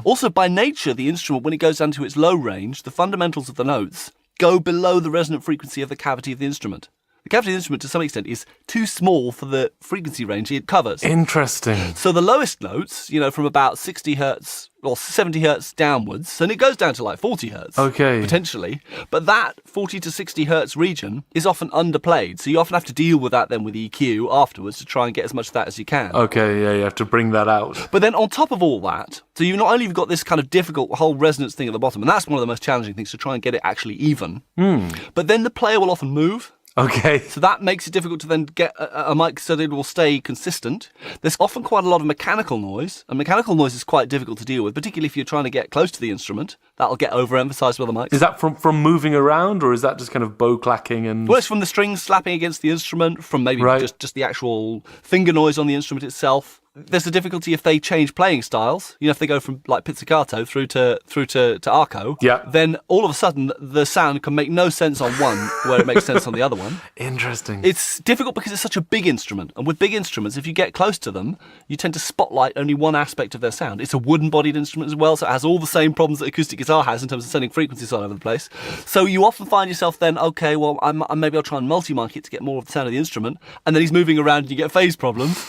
Also, by nature, the instrument, when it goes down to its low range, the fundamentals of the notes go below the resonant frequency of the cavity of the instrument. The cavity instrument, to some extent, is too small for the frequency range it covers. Interesting. So the lowest notes, from about 60 hertz or 70 hertz downwards, and it goes down to like 40 hertz, potentially. But that 40 to 60 hertz region is often underplayed, so you often have to deal with that then with EQ afterwards to try and get as much of that as you can. Okay, yeah, you have to bring that out. But then on top of all that, so you've not only got this kind of difficult whole resonance thing at the bottom, and that's one of the most challenging things to try and get it actually even, but then the player will often move. Okay. So that makes it difficult to then get a mic so that it will stay consistent. There's often quite a lot of mechanical noise, and mechanical noise is quite difficult to deal with, particularly if you're trying to get close to the instrument. That'll get overemphasized with the mics. Is that from moving around, or is that just kind of bow clacking and... Well, it's from the strings slapping against the instrument, from maybe just the actual finger noise on the instrument itself. There's a difficulty if they change playing styles. If they go from like pizzicato through to arco, then all of a sudden the sound can make no sense on one where it makes sense on the other one. Interesting. It's difficult because it's such a big instrument, and with big instruments, if you get close to them, you tend to spotlight only one aspect of their sound. It's a wooden-bodied instrument as well, so it has all the same problems that acoustic guitar has in terms of sending frequencies all over the place. So you often find yourself then, okay, well, maybe I'll try and multi-mic it to get more of the sound of the instrument, and then he's moving around and you get phase problems.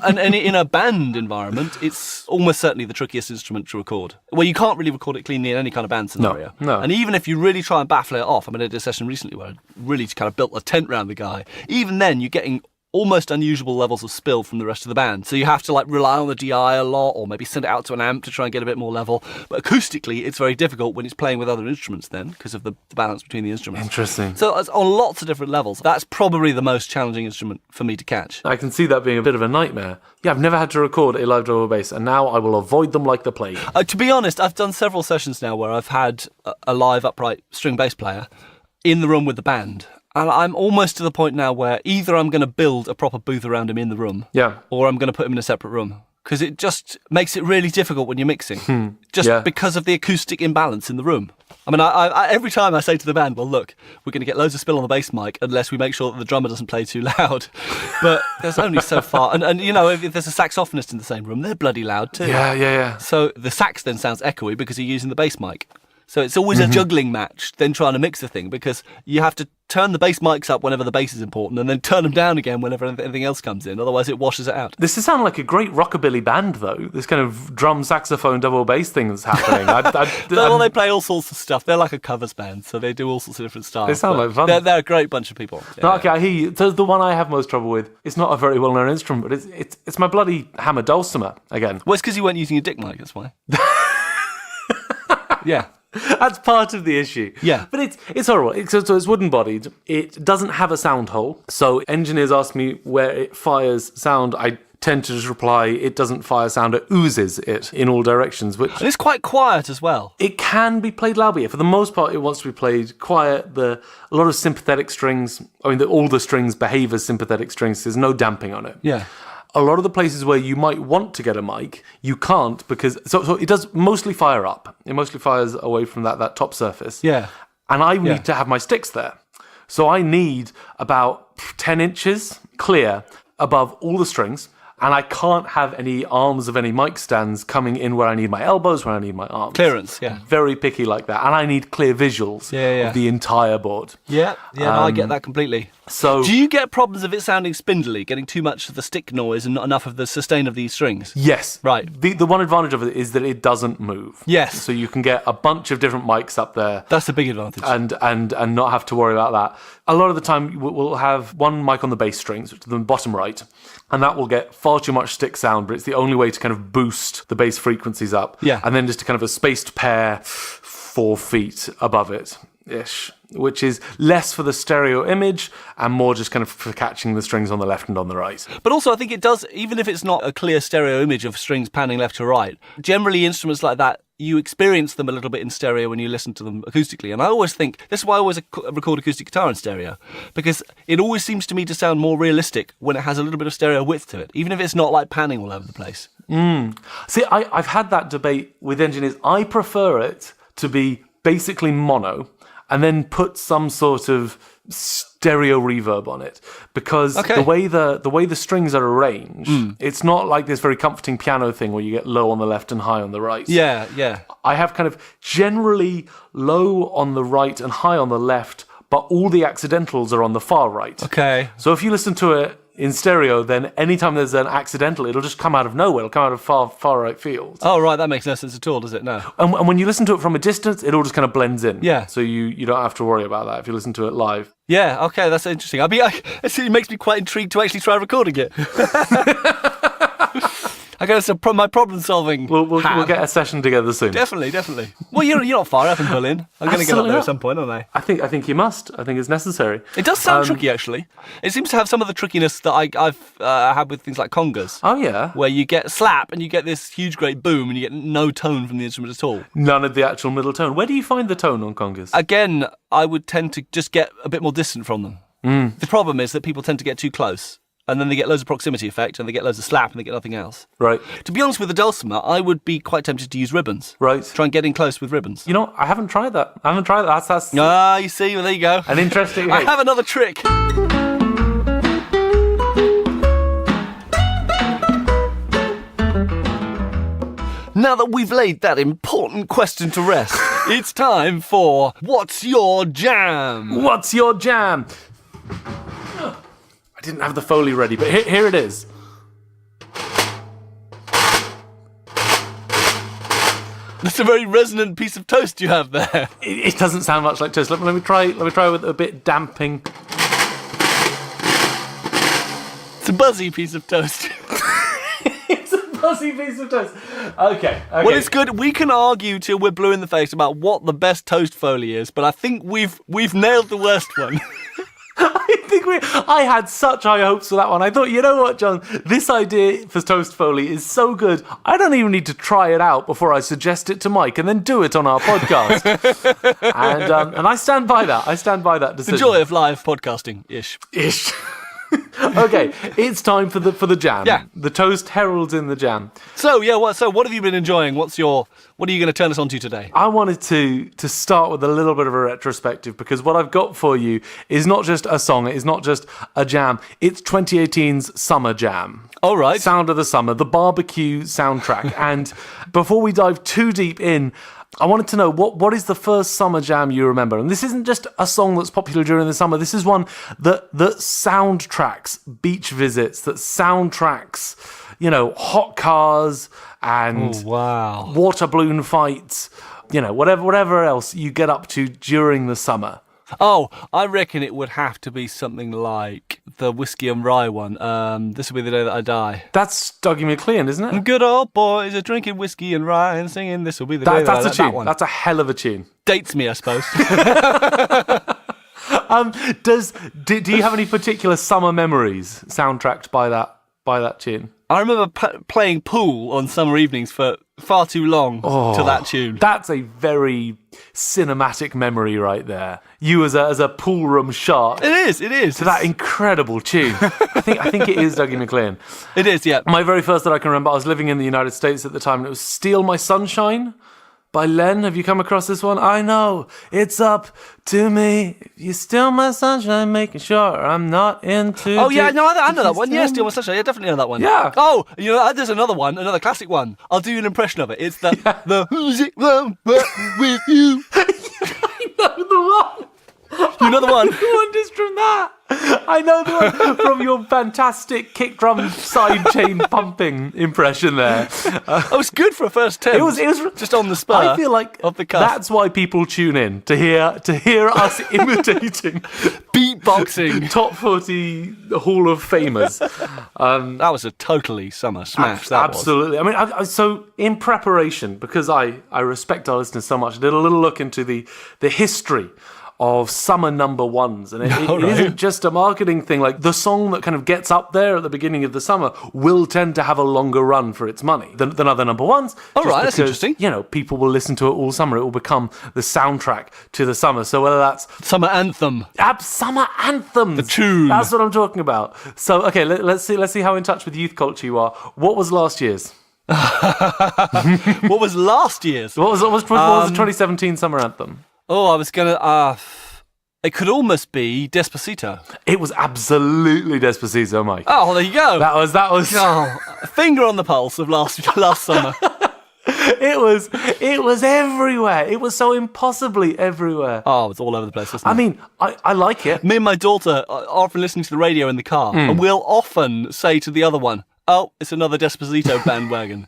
and in a band environment, it's almost certainly the trickiest instrument to record. Well, you can't really record it cleanly in any kind of band scenario. No. And even if you really try and baffle it off, I did a session recently where I really kind of built a tent around the guy. Even then, you're getting almost unusual levels of spill from the rest of the band. So you have to rely on the DI a lot, or maybe send it out to an amp to try and get a bit more level. But acoustically, it's very difficult when it's playing with other instruments then, because of the balance between the instruments. Interesting. So it's on lots of different levels. That's probably the most challenging instrument for me to catch. I can see that being a bit of a nightmare. Yeah, I've never had to record a live double bass, and now I will avoid them like the plague. To be honest, I've done several sessions now where I've had a live upright string bass player in the room with the band. And I'm almost to the point now where either I'm going to build a proper booth around him in the room, or I'm going to put him in a separate room. Because it just makes it really difficult when you're mixing, because of the acoustic imbalance in the room. I every time I say to the band, well, look, we're going to get loads of spill on the bass mic unless we make sure that the drummer doesn't play too loud. But there's only so far. And if there's a saxophonist in the same room, they're bloody loud too. Yeah. So the sax then sounds echoey because you're using the bass mic. So it's always a juggling match, then trying to mix the thing, because you have to turn the bass mics up whenever the bass is important and then turn them down again whenever anything else comes in. Otherwise, it washes it out. This is sounding like a great rockabilly band, though. This kind of drum, saxophone, double bass thing that's happening. Well, they play all sorts of stuff. They're like a covers band, so they do all sorts of different styles. They sound like fun. They're a great bunch of people. Yeah. Okay, I hear you. The one I have most trouble with, it's not a very well-known instrument, but it's my bloody hammer dulcimer, again. Well, it's because you weren't using a dick mic, that's why. Yeah. That's part of the issue. Yeah. But it's horrible. So it's wooden bodied. It doesn't have a sound hole. So engineers ask me where it fires sound. I tend to just reply, it doesn't fire sound, it oozes it in all directions. And it's quite quiet as well. It can be played loud, but for the most part, it wants to be played quiet. A lot of sympathetic strings, all the strings behave as sympathetic strings. There's no damping on it. Yeah. A lot of the places where you might want to get a mic, you can't because... So it does mostly fire up. It mostly fires away from that top surface. Yeah. And I need to have my sticks there. So I need about 10 inches clear above all the strings. And I can't have any arms of any mic stands coming in where I need my elbows, where I need my arms. Clearance, yeah. Very picky like that. And I need clear visuals of the entire board. Yeah, I get that completely. So, do you get problems of it sounding spindly, getting too much of the stick noise and not enough of the sustain of these strings? Yes. Right. The one advantage of it is that it doesn't move. Yes. So you can get a bunch of different mics up there. That's a big advantage. And not have to worry about that. A lot of the time we'll have one mic on the bass strings, which is the bottom right, and that will get far too much stick sound, but it's the only way to kind of boost the bass frequencies up. Yeah. And then just a kind of a spaced pair 4 feet above it-ish, which is less for the stereo image and more just kind of for catching the strings on the left and on the right. But also I think it does, even if it's not a clear stereo image of strings panning left to right, generally instruments like that, you experience them a little bit in stereo when you listen to them acoustically. And I always think, this is why I always record acoustic guitar in stereo, because it always seems to me to sound more realistic when it has a little bit of stereo width to it, even if it's not like panning all over the place. See, I've had that debate with engineers. I prefer it to be basically mono and then put some sort of stereo reverb on it, because the way the strings are arranged, it's not like this very comforting piano thing where you get low on the left and high on the right. Yeah. I have kind of generally low on the right and high on the left, but all the accidentals are on the far right. Okay. So if you listen to it in stereo, then anytime there's an accidental, it'll just come out of nowhere. It'll come out of far right field. Oh, right, that makes no sense at all, does it? No. And when you listen to it from a distance, it all just kind of blends in. Yeah. So you don't have to worry about that if you listen to it live. Yeah, okay, that's interesting. It makes me quite intrigued to actually try recording it. I guess my problem-solving. We'll get a session together soon. Definitely. Well, you're not far up in Berlin. I'm going to get up there at some point, aren't I? I think you must. I think it's necessary. It does sound tricky, actually. It seems to have some of the trickiness that I've had with things like congas. Oh, yeah? Where you get slap and you get this huge, great boom and you get no tone from the instrument at all. None of the actual middle tone. Where do you find the tone on congas? Again, I would tend to just get a bit more distant from them. The problem is that people tend to get too close. And then they get loads of proximity effect, and they get loads of slap, and they get nothing else. Right. To be honest with the dulcimer, I would be quite tempted to use ribbons. Right. Try and get in close with ribbons. You know, I haven't tried that. That's you see, well, there you go. an interesting... I have another trick. Now that we've laid that important question to rest, it's time for What's Your Jam? What's your jam? I didn't have the Foley ready, but here it is. That's a very resonant piece of toast you have there. It doesn't sound much like toast. Let me try with a bit damping. It's a buzzy piece of toast. It's a buzzy piece of toast. Okay. Well, it's good. We can argue till we're blue in the face about what the best toast Foley is, but I think we've nailed the worst one. I had such high hopes for that one. I thought, you know what, John? This idea for Toast Foley is so good, I don't even need to try it out before I suggest it to Mike and then do it on our podcast. and I stand by that. I stand by that decision. The joy of live podcasting-ish. Ish. Okay, it's time for the jam. Yeah. The toast heralds in the jam. So what have you been enjoying? What are you going to turn us on to today? I wanted to start with a little bit of a retrospective because what I've got for you is not just a song, it is not just a jam, it's 2018's Summer Jam. All right. Sound of the Summer, the barbecue soundtrack. And before we dive too deep in, I wanted to know what is the first summer jam you remember? And this isn't just a song that's popular during the summer. This is one that soundtracks beach visits, that soundtracks, hot cars and water balloon fights, whatever else you get up to during the summer. Oh, I reckon it would have to be something like the Whiskey and Rye one. This will be the day that I die. That's Dougie MacLean, isn't it? Good old boys are drinking whiskey and rye and singing This will be the day that I die. That's a tune. That one. That's a hell of a tune. Dates me, I suppose. Do you have any particular summer memories soundtracked by that tune? I remember playing pool on summer evenings for far too long to that tune. That's a very cinematic memory right there. You as a pool room shark. It is. To that incredible tune. I think it is Dougie MacLean. It is, yeah. My very first that I can remember, I was living in the United States at the time, and it was Steal My Sunshine by Len. Have you come across this one? I know it's up to me. If you steal my sunshine, making sure I'm not into. Oh yeah, no, I know that one. Yeah, Steal My Sunshine. Yeah, definitely know that one. Yeah. Oh, there's another one, another classic one. I'll do an impression of it. It's the Who's It With You. I know the one. You know the one? The one just from that. I know the one from your fantastic kick drum side chain pumping impression there. It was good for a first attempt. It was just on the spur. I feel like of the cuff. That's why people tune in to hear us imitating beatboxing top 40 Hall of Famers. That was a totally summer smash. Absolutely. I mean, so in preparation, because I respect our listeners so much, I did a little look into the history of summer number ones, and it isn't just a marketing thing. Like, the song that kind of gets up there at the beginning of the summer will tend to have a longer run for its money than other number ones. All right, that's interesting. People will listen to it all summer. It will become the soundtrack to the summer. So whether that's Summer Anthem, Summer Anthem, the tune, that's what I'm talking about. So okay, let's see how in touch with youth culture you are. What was last year's? What was last year's? What was the 2017 Summer Anthem? Oh, I was gonna. It could almost be Despacito. It was absolutely Despacito, Mike. Oh, well, there you go. That was. Oh, a finger on the pulse of last summer. It was everywhere. It was so impossibly everywhere. Oh, it's all over the place, isn't it? I mean, I like it. Me and my daughter are often listening to the radio in the car, and we'll often say to the other one, oh, it's another Despacito bandwagon.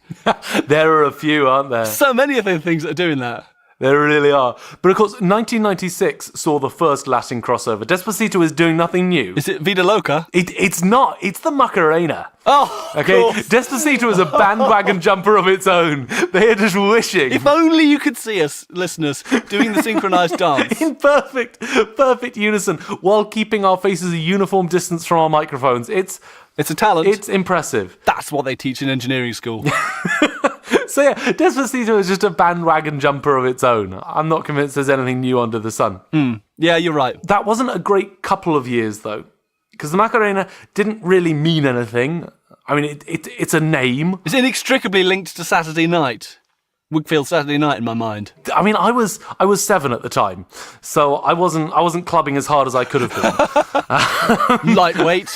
There are a few, aren't there? So many of the things that are doing that. There really are. But of course, 1996 saw the first Latin crossover. Despacito is doing nothing new. Is it Vida Loca? It's not. It's the Macarena. Oh, Okay, of course. Despacito is a bandwagon jumper of its own. They are just wishing. If only you could see us, listeners, doing the synchronized dance. In perfect unison, while keeping our faces a uniform distance from our microphones. It's a talent. It's impressive. That's what they teach in engineering school. So yeah, Despacito is just a bandwagon jumper of its own. I'm not convinced there's anything new under the sun. Yeah, you're right. That wasn't a great couple of years, though, because the Macarena didn't really mean anything. I mean, it's a name. It's inextricably linked to Saturday Night. Wakefield Saturday Night in my mind. I mean, I was 7 at the time, so I wasn't clubbing as hard as I could have been. Lightweight.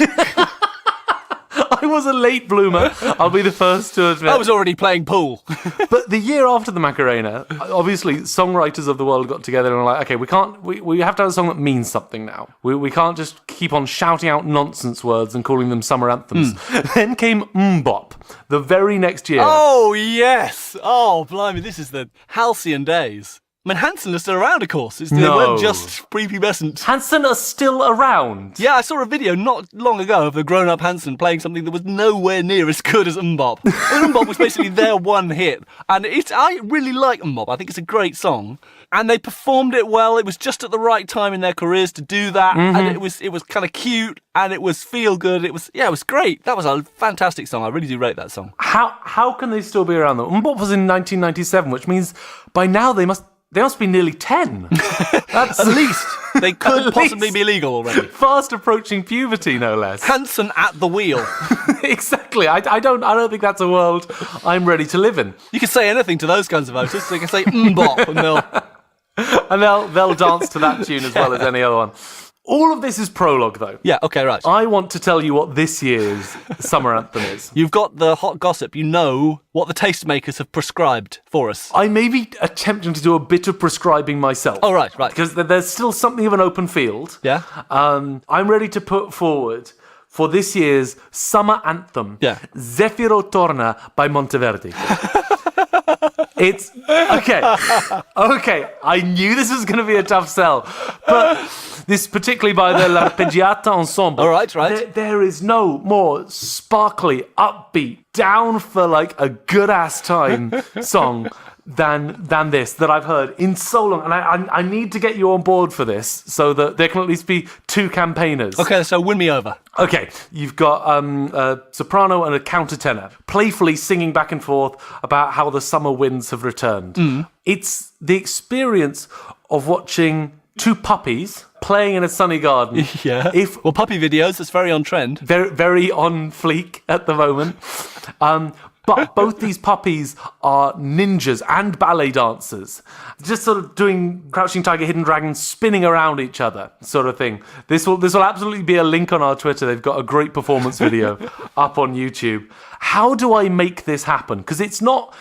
I was a late bloomer. I'll be the first to admit. I was already playing pool. But the year after the Macarena, obviously, songwriters of the world got together and were like, okay, we have to have a song that means something now. We can't just keep on shouting out nonsense words and calling them summer anthems. Then came Mbop, the very next year. Oh, yes. Oh, blimey, this is the halcyon days. I mean, Hanson are still around, of course. They weren't just prepubescent. Hanson are still around. Yeah, I saw a video not long ago of a grown-up Hanson playing something that was nowhere near as good as Mbop. Mbop was basically their one hit. And I really like Mbop. I think it's a great song. And they performed it well. It was just at the right time in their careers to do that. And it was kind of cute and it was feel good. It was great. That was a fantastic song. I really do rate that song. How can they still be around though? Mbop was in 1997, which means by now they must be nearly 10. That's At least they could possibly be legal already. Fast approaching puberty, no less. Hanson at the wheel. Exactly. I don't think that's a world I'm ready to live in. You can say anything to those kinds of voters. They can say Mbop and they'll dance to that tune as well as any other one. All of this is prologue, though. Yeah, okay, right. I want to tell you what this year's Summer Anthem is. You've got the hot gossip. You know what the tastemakers have prescribed for us. I may be attempting to do a bit of prescribing myself. Oh, right. Because there's still something of an open field. Yeah. I'm ready to put forward for this year's Summer Anthem, Zefiro Torna by Monteverdi. It's okay. I knew this was going to be a tough sell, but this particularly by the L'Arpeggiata Ensemble. All right. There is no more sparkly, upbeat, down for like a good ass time song than this that I've heard in so long, and I need to get you on board for this so that there can at least be two campaigners. Okay, so win me over. Okay, you've got a soprano and a countertenor playfully singing back and forth about how the summer winds have returned. It's the experience of watching two puppies playing in a sunny garden. Yeah. Puppy videos, that's very on trend. Very, very on fleek at the moment. But both these puppies are ninjas and ballet dancers. Just sort of doing Crouching Tiger, Hidden Dragon, spinning around each other sort of thing. This will absolutely be a link on our Twitter. They've got a great performance video up on YouTube. How do I make this happen? Because it's not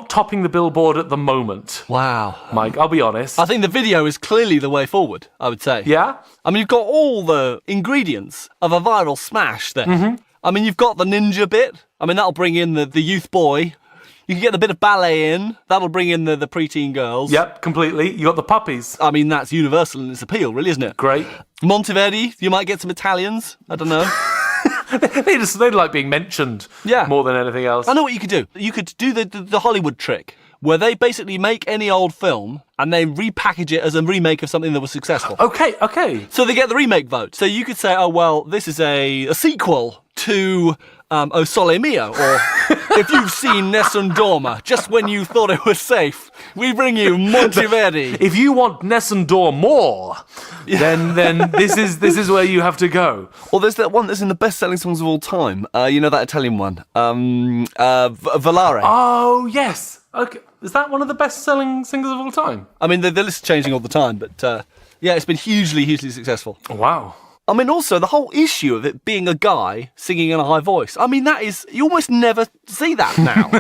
topping the Billboard at the moment. Wow. Mike, I'll be honest. I think the video is clearly the way forward, I would say. Yeah? I mean, you've got all the ingredients of a viral smash there. I mean, you've got the ninja bit. I mean, that'll bring in the youth boy. You can get the bit of ballet in. That'll bring in the preteen girls. Yep, completely. You got the puppies. I mean, that's universal in its appeal, really, isn't it? Great. Monteverdi, you might get some Italians. I don't know. they like being mentioned more than anything else. I know what you could do. You could do the Hollywood trick, where they basically make any old film and they repackage it as a remake of something that was successful. Okay. So they get the remake vote. So you could say, oh, well, this is a sequel to O Sole Mio, or if you've seen Nessun Dorma, just when you thought it was safe, we bring you Monteverdi. If you want Nessun Dorma more, then this is where you have to go. Well, there's that one that's in the best-selling songs of all time. You know that Italian one, Volare. Oh, yes. Okay. Is that one of the best-selling singles of all time? I mean, the list is changing all the time, but yeah, it's been hugely, hugely successful. Wow. I mean, also, the whole issue of it being a guy singing in a high voice. I mean, that is... You almost never see that now.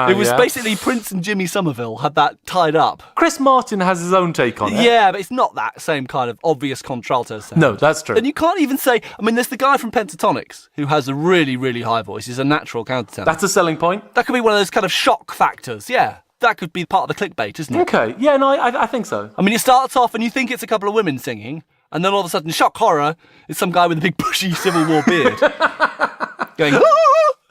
It was basically Prince and Jimmy Somerville had that tied up. Chris Martin has his own take on it. Yeah, but it's not that same kind of obvious contralto sound. No, that's true. And you can't even say... I mean, there's the guy from Pentatonics who has a really, really high voice. He's a natural countertenor. That's a selling point. That could be one of those kind of shock factors, yeah. That could be part of the clickbait, isn't it? Okay, yeah, no, I think so. I mean, it starts off and you think it's a couple of women singing, and then all of a sudden, shock horror, it's some guy with a big bushy Civil War beard going,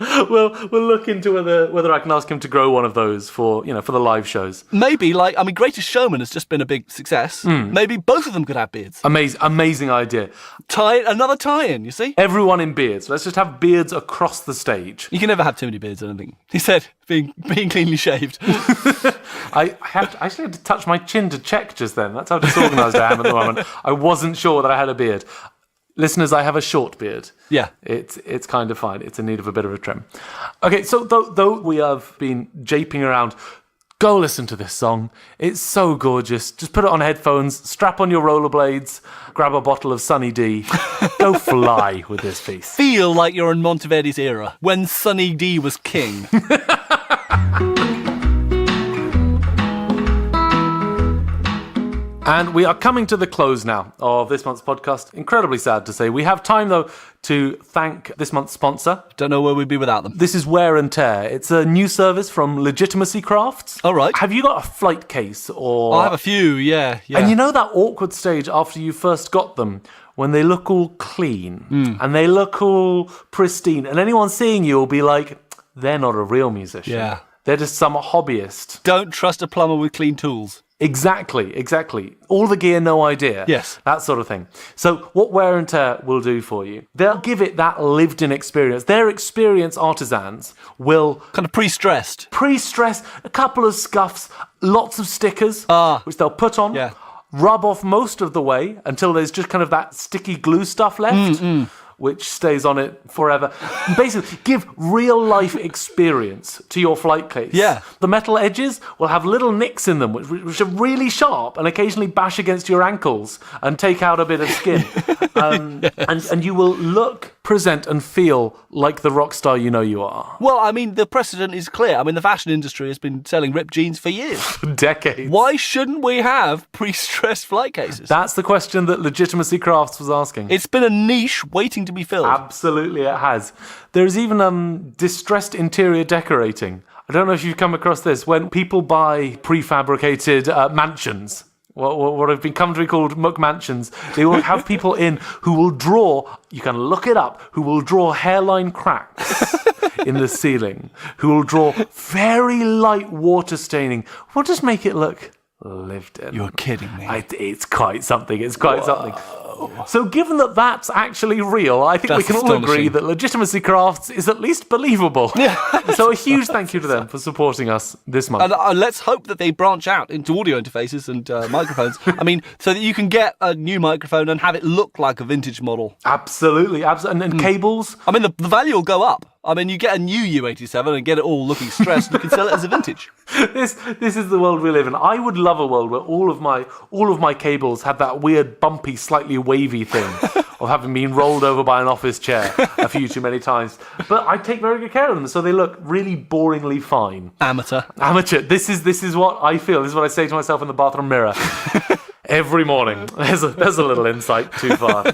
We'll look into whether I can ask him to grow one of those for the live shows. Maybe, Greatest Showman has just been a big success. Maybe both of them could have beards. Amazing idea. Another tie-in, you see? Everyone in beards. Let's just have beards across the stage. You can never have too many beards, I don't think. He said, being cleanly shaved. I actually had to touch my chin to check just then. That's how disorganised I am at the moment. I wasn't sure that I had a beard. Listeners, I have a short beard. Yeah. It's kind of fine. It's in need of a bit of a trim. Okay, so though we have been japing around, go listen to this song. It's so gorgeous. Just put it on headphones, strap on your rollerblades, grab a bottle of Sunny D, go fly with this piece. Feel like you're in Monteverdi's era, when Sunny D was king. And we are coming to the close now of this month's podcast. Incredibly sad to say. We have time, though, to thank this month's sponsor. Don't know where we'd be without them. This is Wear and Tear. It's a new service from Legitimacy Crafts. All right. Have you got a flight case or... I have a few, yeah. And you know that awkward stage after you first got them, when they look all clean and they look all pristine, and anyone seeing you will be like, they're not a real musician. Yeah. They're just some hobbyist. Don't trust a plumber with clean tools. Exactly. All the gear, no idea. Yes. That sort of thing. So what Wear and Tear will do for you, they'll give it that lived-in experience. Their experienced artisans will... Kind of pre-stressed. Pre-stress, a couple of scuffs, lots of stickers, which they'll put on, rub off most of the way until there's just kind of that sticky glue stuff left. Which stays on it forever. Basically, give real-life experience to your flight case. Yeah. The metal edges will have little nicks in them, which are really sharp and occasionally bash against your ankles and take out a bit of skin. And you will look, present, and feel like the rock star you know you are. Well, I mean, the precedent is clear. I mean, the fashion industry has been selling ripped jeans for years. Decades. Why shouldn't we have pre-stressed flight cases? That's the question that Legitimacy Crafts was asking. It's been a niche waiting to be filled. Absolutely, it has. There's even distressed interior decorating. I don't know if you've come across this. When people buy prefabricated mansions, what have become to be called muck mansions, they will have people in who will draw, you can look it up, who will draw hairline cracks in the ceiling, who will draw very light water staining. We'll just make it look lived in. You're kidding me. It's quite something. Something. So given that that's actually real, I think we can all agree that Legitimacy Crafts is at least believable. Yeah. So a huge thank you to them for supporting us this month. And let's hope that they branch out into audio interfaces and microphones. I mean, so that you can get a new microphone and have it look like a vintage model. Absolutely. And cables. I mean, the value will go up. I mean, you get a new U87 and get it all looking stressed, and you can sell it as a vintage. This is the world we live in. I would love a world where all of my cables had that weird, bumpy, slightly wavy thing of having been rolled over by an office chair a few too many times. But I take very good care of them, so they look really boringly fine. Amateur. This is what I feel. This is what I say to myself in the bathroom mirror every morning. There's a little insight too far.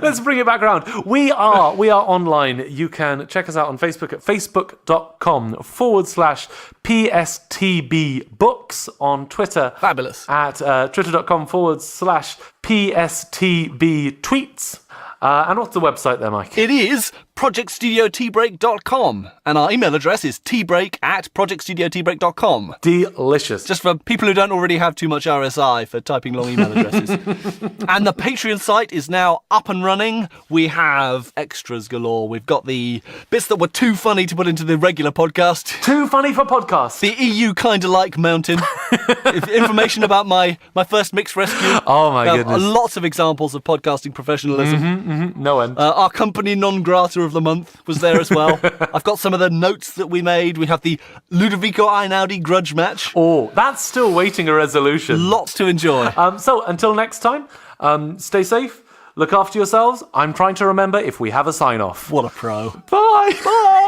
Let's bring it back around. We are online. You can check us out on Facebook at facebook.com/PSTB books, on Twitter. Fabulous. At twitter.com/PSTB tweets. And what's the website there, Mike? It is projectstudiotbreak.com, and our email address is tbreak@projectstudiotbreak.com. Delicious. Just for people who don't already have too much RSI for typing long email addresses. And the Patreon site is now up and running. We have extras galore. We've got the bits that were too funny to put into the regular podcast. Too funny for podcasts. The EU kinda like mountain. Information about my first mixed rescue. Oh my goodness. Lots of examples of podcasting professionalism. No end. Our company non grata of the month was there as well. I've got some of the notes that we made. We have the Ludovico Einaudi grudge match. Oh, that's still waiting a resolution. Lots to enjoy. So until next time, stay safe, look after yourselves. I'm trying to remember if we have a sign-off. What a pro. Bye. Bye.